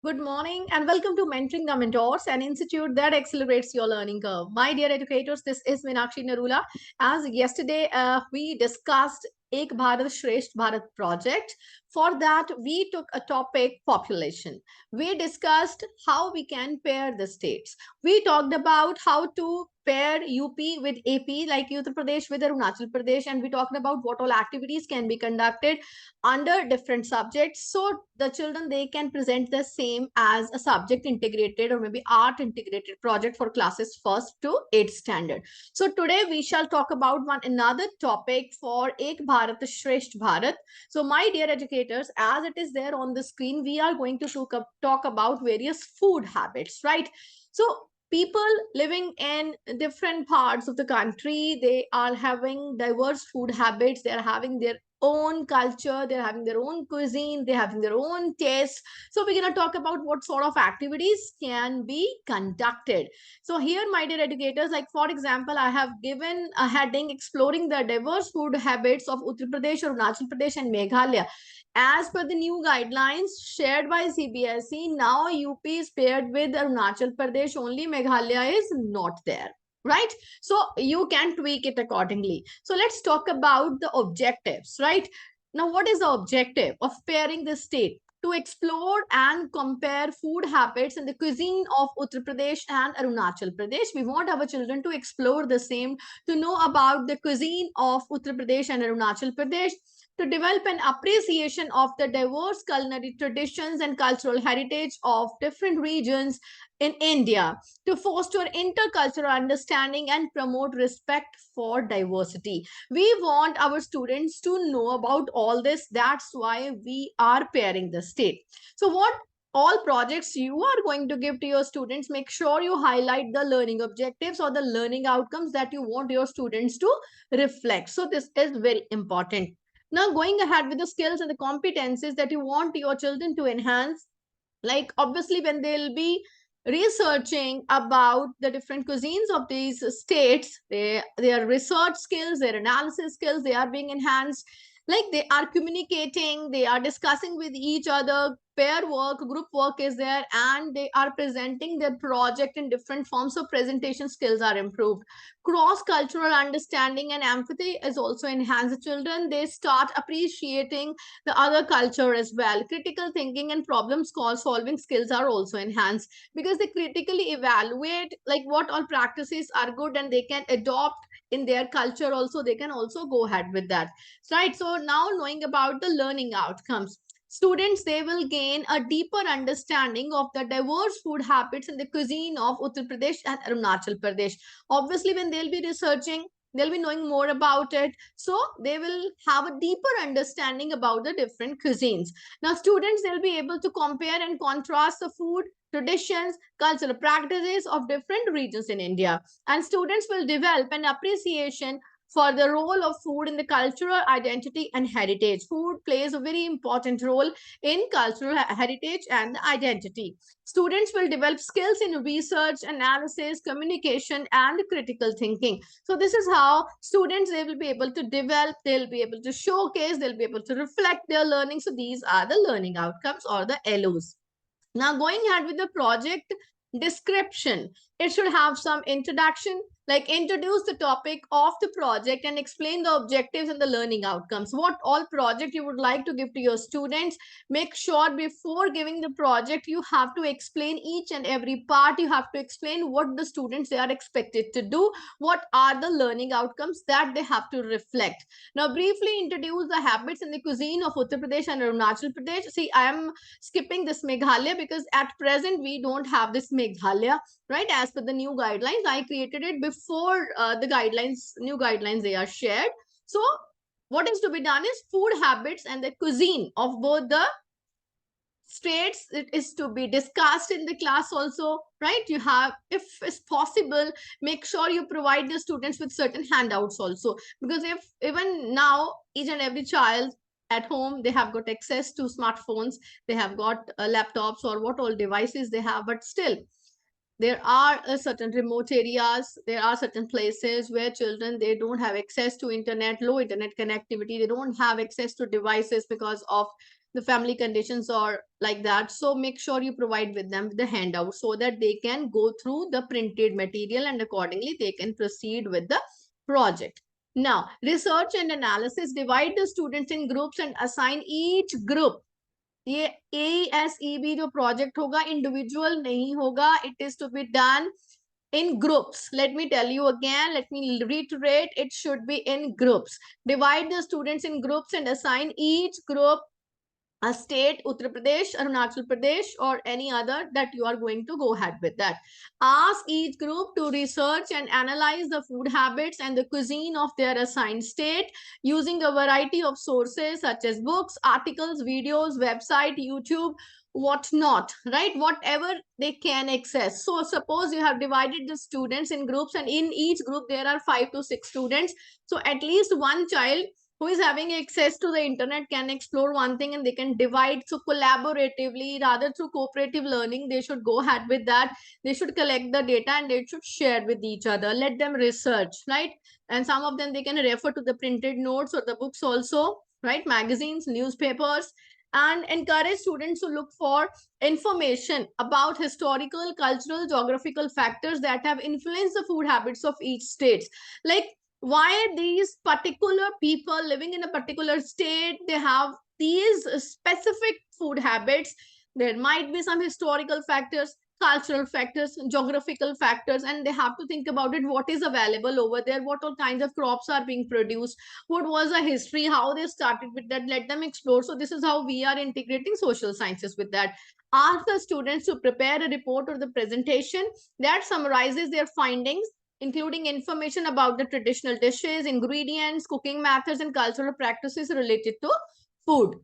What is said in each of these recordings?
Good morning and welcome to Mentoring the Mentors, an institute that accelerates your learning curve. My dear educators, this is Meenakshi Narula. As yesterday we discussed Ek Bharat Shresth Bharat project. For that, we took a topic population. We discussed how we can pair the states. We talked about how to pair UP with AP, like Uttar Pradesh with Arunachal Pradesh, and we talked about what all activities can be conducted under different subjects, so the children they can present the same as a subject integrated or maybe art integrated project for classes first to 8th standard. So today we shall talk about one another topic for Ek Bharat Shresth Bharat. So my dear educators, as it is there on the screen, we are going to talk about various food habits, right? So people living in different parts of the country, they are having diverse food habits, they are having their own culture, they're having their own cuisine, they're having their own taste. So we're going to talk about what sort of activities can be conducted. So here, my dear educators, like for example, I have given a heading exploring the diverse food habits of Uttar Pradesh, Arunachal Pradesh and Meghalaya. As per the new guidelines shared by CBSE, now UP is paired with Arunachal Pradesh only, Meghalaya is not there, right? So you can tweak it accordingly. So let's talk about the objectives, right? Now, what is the objective of pairing the state? To explore and compare food habits and the cuisine of Uttar Pradesh and Arunachal Pradesh. We want our children to explore the same, to know about the cuisine of Uttar Pradesh and Arunachal Pradesh, to develop an appreciation of the diverse culinary traditions and cultural heritage of different regions in India, to foster intercultural understanding and promote respect for diversity. We want our students to know about all this. That's why we are pairing the state. So, what all projects you are going to give to your students, make sure you highlight the learning objectives or the learning outcomes that you want your students to reflect. So, this is very important. Now, going ahead with the skills and the competencies that you want your children to enhance, like obviously when they'll be researching about the different cuisines of these states, their research skills, their analysis skills, they are being enhanced. Like they are communicating, they are discussing with each other, pair work, group work is there, and they are presenting their project in different forms, so presentation skills are improved. Cross cultural understanding and empathy is also enhanced. The children, they start appreciating the other culture as well. Critical thinking and problem solving skills are also enhanced because they critically evaluate like what all practices are good and they can adopt in their culture also. They can also go ahead with that, right? So now knowing about the learning outcomes, students they will gain a deeper understanding of the diverse food habits and the cuisine of Uttar Pradesh and Arunachal Pradesh. Obviously when they'll be researching, they'll be knowing more about it, so they will have a deeper understanding about the different cuisines. Now students they'll be able to compare and contrast the food traditions, cultural practices of different regions in India, and students will develop an appreciation for the role of food in the cultural identity and heritage. Food plays a very important role in cultural heritage and identity. Students will develop skills in research, analysis, communication, and critical thinking. So this is how students they will be able to develop, they'll be able to showcase, they'll be able to reflect their learning. So these are the learning outcomes or the LOs. Now, going ahead with the project description, it should have some introduction, like introduce the topic of the project and explain the objectives and the learning outcomes. What all project you would like to give to your students, make sure before giving the project, you have to explain each and every part. You have to explain what the students they are expected to do, what are the learning outcomes that they have to reflect. Now, briefly introduce the habits and the cuisine of Uttar Pradesh and Arunachal Pradesh. See, I am skipping this Meghalaya because at present we don't have this Meghalaya, right? As per the new guidelines, I created it before the guidelines, new guidelines they are shared. So what is to be done is food habits and the cuisine of both the states, it is to be discussed in the class also, right? You have, if it's possible, make sure you provide the students with certain handouts also, because if even now each and every child at home they have got access to smartphones, they have got laptops or what all devices they have, but still there are certain remote areas, there are certain places where children they don't have access to internet, low internet connectivity, they don't have access to devices because of the family conditions or like that. So make sure you provide with them the handout so that they can go through the printed material and accordingly they can proceed with the project. Now, research and analysis, divide the students in groups and assign each group. ये ASEB जो project होगा individual नहीं होगा, it is to be done in groups. Let me tell you again, let me reiterate, it should be in groups. Divide the students in groups and assign each group a state, Uttar Pradesh, Arunachal Pradesh, or any other that you are going to go ahead with that. Ask each group to research and analyze the food habits and the cuisine of their assigned state using a variety of sources such as books, articles, videos, website, YouTube, what not, right? Whatever they can access. So suppose you have divided the students in groups and in each group there are 5 to 6 students. So at least one child who is having access to the internet can explore one thing and they can divide. So collaboratively, rather through cooperative learning, they should go ahead with that. They should collect the data and they should share with each other. Let them research, right? And some of them, they can refer to the printed notes or the books also, right? Magazines, newspapers, and encourage students to look for information about historical, cultural, geographical factors that have influenced the food habits of each state. Like why these particular people living in a particular state, they have these specific food habits. There might be some historical factors, cultural factors, geographical factors, and they have to think about it, what is available over there, what all kinds of crops are being produced, what was the history, how they started with that. Let them explore. So this is how we are integrating social sciences with that. Ask the students to prepare a report or the presentation that summarizes their findings, including information about the traditional dishes, ingredients, cooking methods, and cultural practices related to food.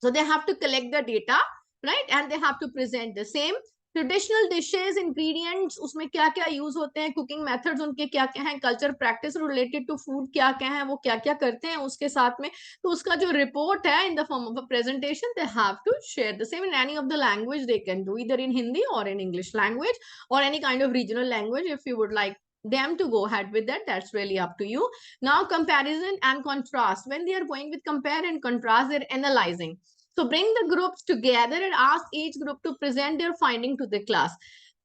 So they have to collect the data, right? And they have to present the same. Traditional dishes ingredients उसमें क्या क्या use होते हैं, cooking methods उनके क्या क्या हैं, culture practice related to food क्या क्या है, वो क्या क्या करते हैं उसके साथ में. तो उसका जो रिपोर्ट है in the form of a presentation, they have to share the same in any of the language they can do, either in Hindi और इन इंग्लिश लैंग्वेज और any kind of regional language if you would like them to go ahead with that. That's really up to you. Now, comparison and contrast. When they are going with compare and contrast, they're analyzing. So bring the groups together and ask each group to present their finding to the class.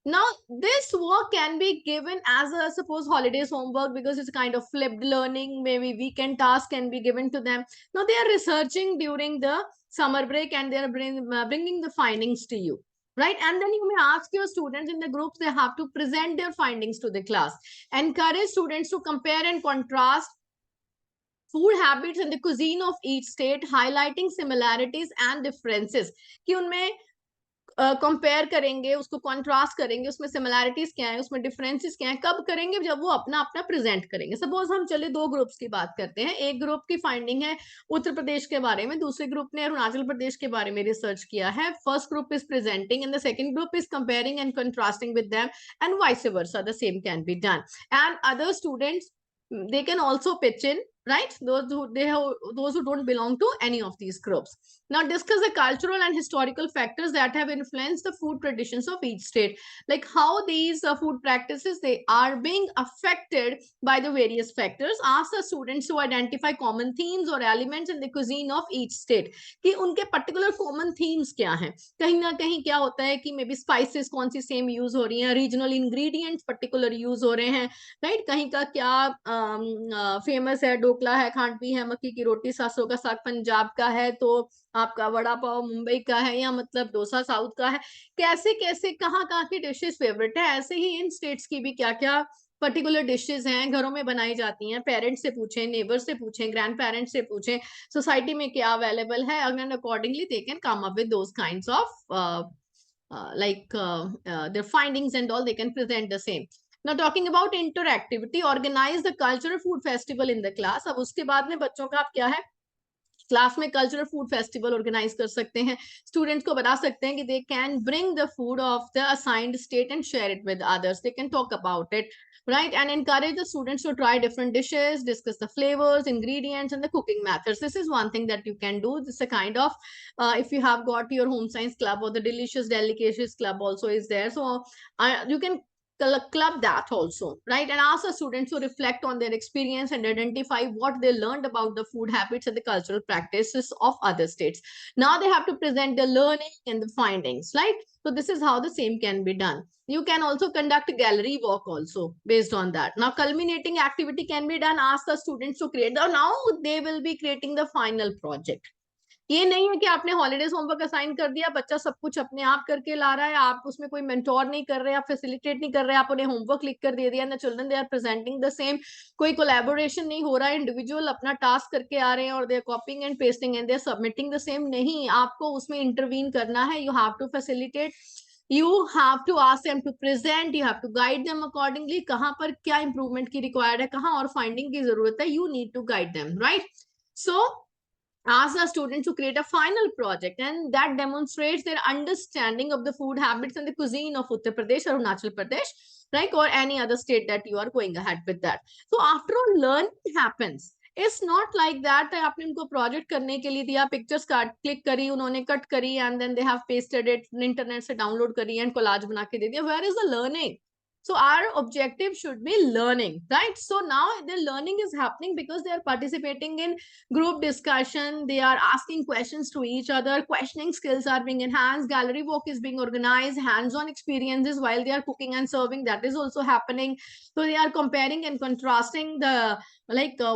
Now, this work can be given as a suppose holidays homework because it's kind of flipped learning. Maybe weekend task can be given to them. Now, they are researching during the summer break and they are bringing the findings to you, right? And then you may ask your students in the groups, they have to present their findings to the class. Encourage students to compare and contrast food habits and the cuisine of each state, highlighting similarities and differences. कि उनमें compare करेंगे, उसको contrast करेंगे, उसमें similarities क्या है, उसमें differences क्या है, कब करेंगे, जब वो अपना अपना प्रेजेंट करेंगे. सपोज हम चले दो ग्रुप्स की बात करते हैं. एक ग्रुप की फाइंडिंग है उत्तर प्रदेश के बारे में, दूसरे ग्रुप ने अरुणाचल प्रदेश के बारे में रिसर्च किया है. First group is presenting and the second group is comparing and contrasting with them and vice versa. The same can be done and other students they can also pitch in, right? Those who don't belong to any of these groups. Now discuss the cultural and historical factors that have influenced the food traditions of each state, like how these food practices, they are being affected by the various factors. Ask the students to identify common themes or elements in the cuisine of each state, कि उनके particular common themes क्या हैं. कहीं ना कहीं क्या होता है कि maybe spices कौन सी same use हो रही हैं, regional ingredients particular use हो रहे हैं, right? कहीं का क्या फेमस है, ढोकला है, खांडवी है, मक्की की रोटी, सरसों का साग पंजाब का है, तो आपका वड़ा पाव मुंबई का है, या मतलब डोसा साउथ का है. कैसे कैसे कहाँ कहाँ की डिशेस फेवरेट है, ऐसे ही इन स्टेट्स की भी क्या क्या पर्टिकुलर डिशेस हैं, घरों में बनाई जाती हैं. पेरेंट्स से पूछें, नेबर से पूछें, ग्रैंड पेरेंट्स से पूछें, सोसाइटी में क्या अवेलेबल है, and accordingly they can come up with those kinds of their findings and all, they can present the same. Now talking about interactivity, organize the cultural food festival in the class. अब उसके बाद में बच्चों का आप क्या है, class में कल्चरल फूड फेस्टिवल ऑर्गेनाइज कर सकते हैं. स्टूडेंट्स को बता सकते हैं कि they can bring the food of the assigned state and share it with others. They can talk about it, right? And encourage the students to try different dishes, discuss the flavors, ingredients, and the cooking methods. This is one thing that you can do. This is a kind of if you have got your home science club or the delicious delicacies club also is there, so you can club that also, right? And ask the students to reflect on their experience and identify what they learned about the food habits and the cultural practices of other states. Now they have to present the learning and the findings, right? So this is how the same can be done. You can also conduct a gallery walk also based on that. Now culminating activity can be done. Ask the students to create the, now they will be creating the final project. ये नहीं है कि आपने holidays homework assign कर दिया, बच्चा सब कुछ अपने आप करके ला रहा है, आप उसमें कोई मेंटोर नहीं कर रहे, आप फैसिलिटेट नहीं कर रहे, आप उन्हें होमवर्क लिख कर दे दिया, the children they are presenting the same, कोई कोलैबोरेशन नहीं हो रहा है, इंडिविजुअल अपना टास्क करके आ रहे हैं और they are copying and pasting and they are submitting the same. नहीं, आपको उसमें इंटरवीन करना है. You have to facilitate, you have to ask them to present, you have to guide them accordingly, कहाँ पर क्या इंप्रूवमेंट की रिक्वायर्ड है, कहाँ और फाइंडिंग की जरूरत है, you need to guide them, right? So ask the students to create a final project, and that demonstrates their understanding of the food habits and the cuisine of Uttar Pradesh or Arunachal Pradesh, right? Or any other state that you are going ahead with that. So after all, learning happens. It's not like that आपने उनको project करने के लिए दिया, pictures click करी, उन्होंने cut करी, and then they have pasted it, internet से डाउनलोड करी एंड कोलाज बना के दे दिया. Where is the learning? So our objective should be learning, right? So now the learning is happening because they are participating in group discussion, they are asking questions to each other, questioning skills are being enhanced, gallery walk is being organized, hands-on experiences while they are cooking and serving, that is also happening. So they are comparing and contrasting the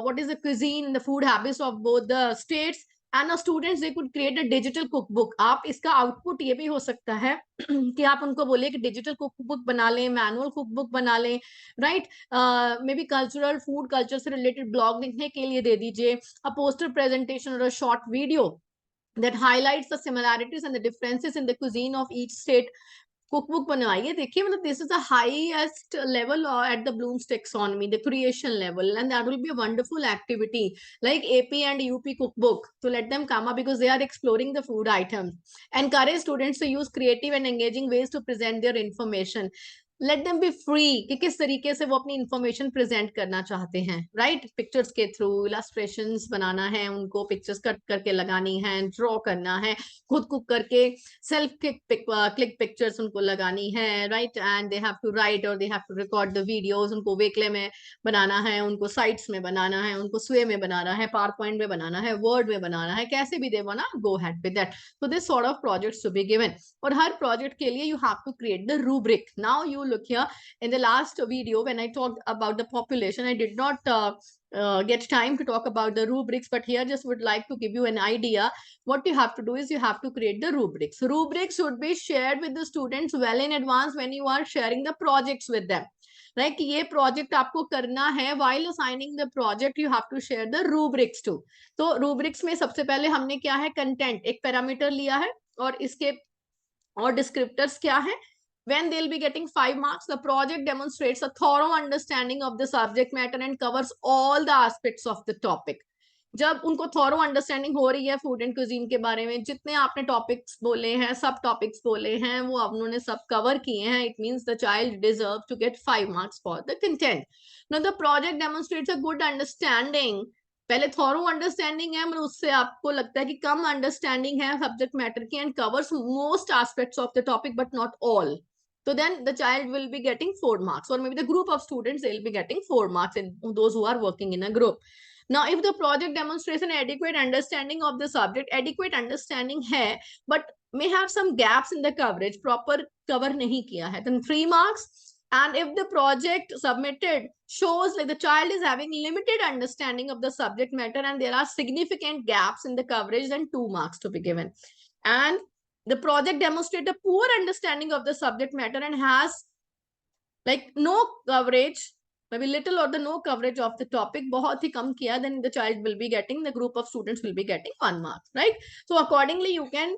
what is the cuisine, the food habits of both the states. And students they could create a digital cook book. आप इसका output ये भी हो सकता है कि आप उनको बोलिए कि डिजिटल कुक बुक बना लें, मैनुअल कुक बुक बना लें, right? May be cultural food culture से रिलेटेड ब्लॉग लिखने के लिए दे दीजिए, अ पोस्टर प्रेजेंटेशन और a short video that highlights the similarities and the differences in the cuisine of each state. Cook book बनवाइए, देखिए, मतलब this is the highest level at the blooms taxonomy, the creation level, and that will be a wonderful activity like AP and UP cookbook. So let them come up because they are exploring the food items. Encourage students to use creative and engaging ways to present their information. Let them be free कि किस तरीके से वो अपनी information present करना चाहते हैं, right? Pictures के थ्रू, इलस्ट्रेशंस बनाना है उनको, पिक्चर्स कट करके लगानी है, ड्रॉ करना है, खुद कुक करके सेल्फ क्लिक पिक्चर्स उनको लगानी है, right? And they have to write और they have to record the videos. उनको वेकले में बनाना है, उनको साइट्स में बनाना है, उनको स्वे में बनाना है, पावर पॉइंट में बनाना है, वर्ड में बनाना है, कैसे भी दे बना, go ahead with that. So this sort of projects to be given. और हर प्रोजेक्ट के लिए you have to create the rubric. Now you look here, in the last video when I talked about the population, I did not get time to talk about the rubrics, but here just would like to give you an idea. What you have to do is you have to create the rubrics. Rubrics should be shared with the students well in advance when you are sharing the projects with them, right? कि ये project आपको करना है, while assigning the project you have to share the rubrics too. तो rubrics में सबसे पहले हमने क्या है, content एक पैरामीटर लिया है, और इसके और descriptors क्या है. When they'll be getting 5 marks, the project demonstrates a thorough understanding of the subject matter and covers all the aspects of the topic. जब उनको थॉरो अंडरस्टैंडिंग हो रही है फूड एंड क्यूजीन के बारे में, जितने आपने टॉपिक्स बोले हैं, सब टॉपिक्स बोले हैं, वो उन्होंने सब कवर किए हैं, it means the child deserve to get 5 marks for the content. Now the project demonstrates a good understanding. पहले थॉरो अंडरस्टैंडिंग है, मतलब उससे आपको लगता है कि कम अंडरस्टैंडिंग है सब्जेक्ट मैटर की, and covers most aspects of the topic but not all. So then the child will be getting 4 marks, or maybe the group of students, they'll be getting 4 marks, and those who are working in a group. Now, if the project demonstrates an adequate understanding of the subject, adequate understanding hai, but may have some gaps in the coverage, proper cover nahi kiya hai, then 3 marks. And if the project submitted shows like the child is having limited understanding of the subject matter and there are significant gaps in the coverage, then 2 marks to be given. And the project demonstrates a poor understanding of the subject matter and has like no coverage, maybe little or the no coverage of the topic, बहुत ही कम किया, then the child will be getting, the group of students will be getting 1 mark, right? So accordingly you can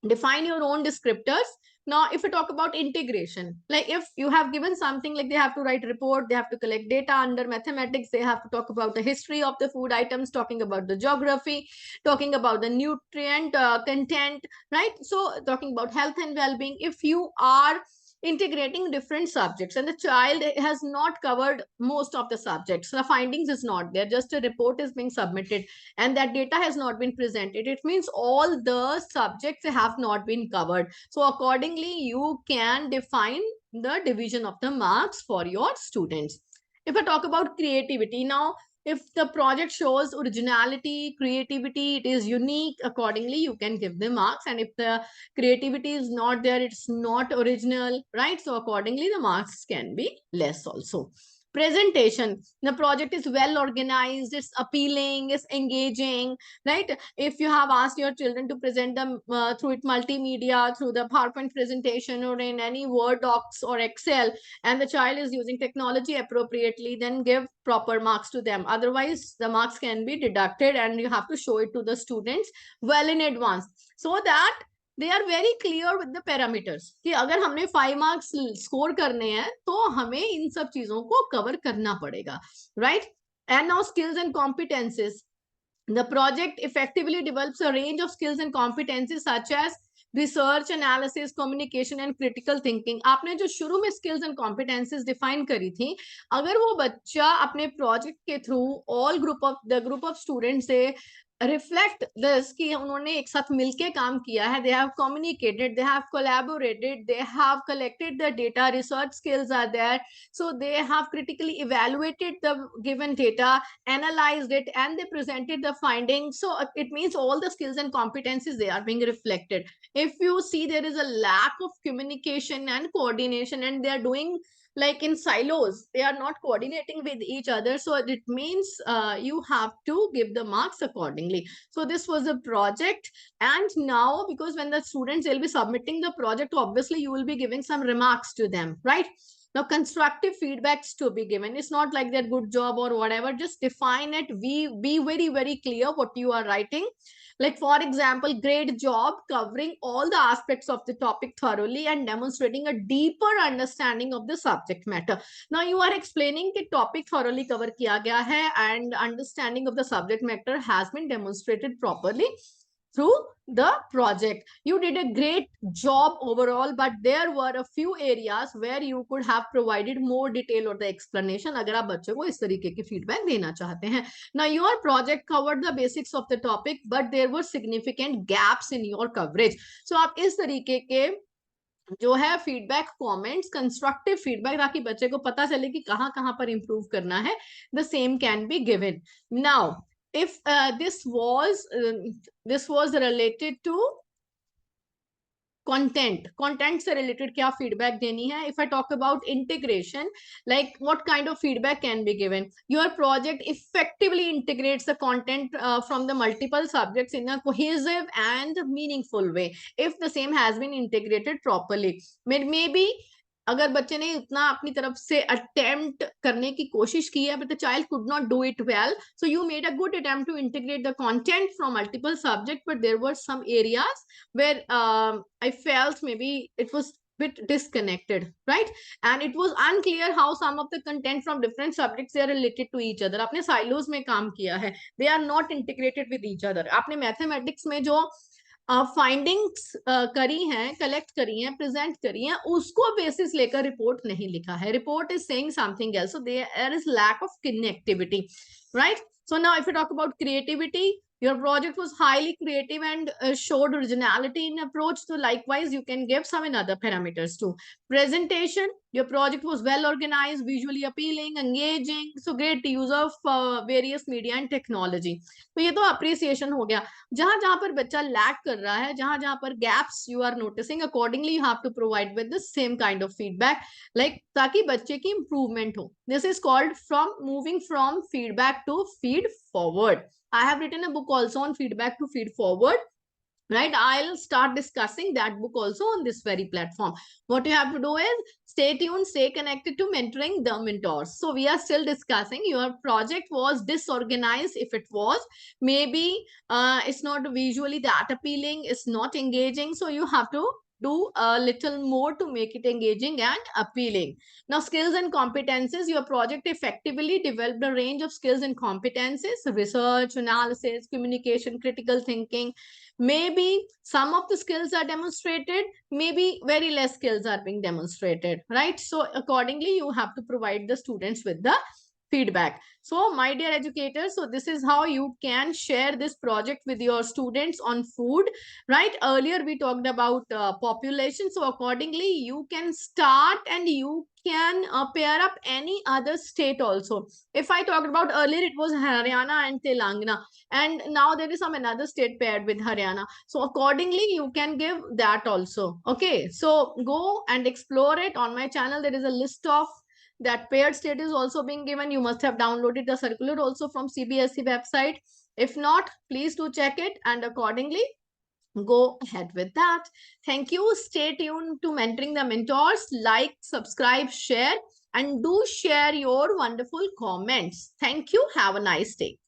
define your own descriptors. Now if we talk about integration, like if you have given something like they have to write report, they have to collect data under mathematics, they have to talk about the history of the food items, talking about the geography, talking about the nutrient content, right? So talking about health and well-being, if you are integrating different subjects and the child has not covered most of the subjects, the findings is not there, just a report is being submitted and that data has not been presented, it means all the subjects have not been covered. So accordingly you can define the division of the marks for your students. If I talk about creativity now, if the project shows originality, creativity, it is unique, accordingly you can give the marks. And if the creativity is not there, it's not original, right? So accordingly the marks can be less also. Presentation, the project is well organized, it's appealing, it's engaging, right? If you have asked your children to present them through it multimedia, through the PowerPoint presentation, or in any Word docs or Excel, and the child is using technology appropriately, then give proper marks to them. Otherwise the marks can be deducted, and you have to show it to the students well in advance, so that they are very clear with the parameters कि अगर हमने 5 marks score करने हैं तो हमें इन सब चीजों को cover करना पड़ेगा, right? And now skills and competences. The project effectively develops a range of skills and competencies such as research, analysis, communication and critical thinking. आपने जो शुरू में skills and competencies define करी थी, अगर वो बच्चा अपने project के through all group of students से reflect this कि उन्होंने एक साथ मिलके काम किया है, they have communicated, they have collaborated, they have collected the data, research skills are there, so they have critically evaluated the given data, analyzed it, and they presented the findings. So it means all the skills and competencies, they are being reflected. If you see there is a lack of communication and coordination, and they are doing like in silos, they are not coordinating with each other, so it means you have to give the marks accordingly. So this was a project, and now because when the students will be submitting the project, obviously you will be giving some remarks to them, right? Now constructive feedbacks to be given. It's not like that good job or whatever, just define it. Be very, very clear what you are writing. Like for example, great job covering all the aspects of the topic thoroughly and demonstrating a deeper understanding of the subject matter. Now you are explaining the topic thoroughly cover kiya gaya hai and understanding of the subject matter has been demonstrated properly through the project. You did a great job overall, but there were a few areas where you could have provided more detail or the explanation अगर आप बच्चों को इस तरीके की feedback देना चाहते हैं. Now your project covered the basics of the topic, but there were significant gaps in your coverage. So आप इस तरीके के जो है फीडबैक कमेंट्स, कंस्ट्रक्टिव फीडबैक, ताकि बच्चे को पता चले कि कहाँ कहाँ पर इंप्रूव करना है, the same can be given. Now if this was related to content से related क्या feedback देनी है. If I talk about integration, like what kind of feedback can be given? Your project effectively integrates the content from the multiple subjects in a cohesive and meaningful way if the same has been integrated properly. Maybe अगर बच्चे ने इतना अपनी तरफ से attempt करने की कोशिश की है, but the child could not do it well, so you made a good attempt to integrate the content from multiple subjects, but there were some areas where I felt maybe it was bit disconnected, right? And it was unclear how some of the content from different subjects they are related to each other. आपने silos में काम किया है, they are not integrated with each other. आपने mathematics में जो findings करी हैं, कलेक्ट करी हैं, प्रेजेंट करी हैं, उसको बेसिस लेकर रिपोर्ट नहीं लिखा है. Report is saying something else, so there is lack of connectivity, right? So now if you talk about creativity, your project was highly creative and showed originality in approach. So likewise, you can give some in other parameters too. Presentation, your project was well organized, visually appealing, engaging. So great use of various media and technology. तो ये तो appreciation हो गया. जहां जहां पर बच्चा lack कर रहा है, जहां जहां पर gaps you are noticing, accordingly you have to provide with the same kind of feedback, like ताकि बच्चे की इंप्रूवमेंट हो. This is called from moving from feedback to feed forward. I have written a book also on feedback to feed forward, right? I'll start discussing that book also on this very platform. What you have to do is stay tuned, stay connected to mentoring the mentors. So we are still discussing. Your project was disorganized. If it was, maybe it's not visually that appealing, it's not engaging, so you have to do a little more to make it engaging and appealing. Now skills and competencies, your project effectively developed a range of skills and competencies: research, analysis, communication, critical thinking. Maybe some of the skills are demonstrated, maybe very less skills are being demonstrated, right? So accordingly you have to provide the students with the feedback. So my dear educators, so this is how you can share this project with your students on food, right? Earlier we talked about population, so accordingly you can start and you can pair up any other state also. If I talked about earlier, it was Haryana and Telangana, and now there is some another state paired with Haryana, so accordingly you can give that also. Okay, so go and explore it. On my channel there is a list of that paired state is also being given. You must have downloaded the circular also from CBSE website. If not, please do check it and accordingly go ahead with that. Thank you. Stay tuned to Mentoring the Mentors. Like, subscribe, share, and do share your wonderful comments. Thank you. Have a nice day.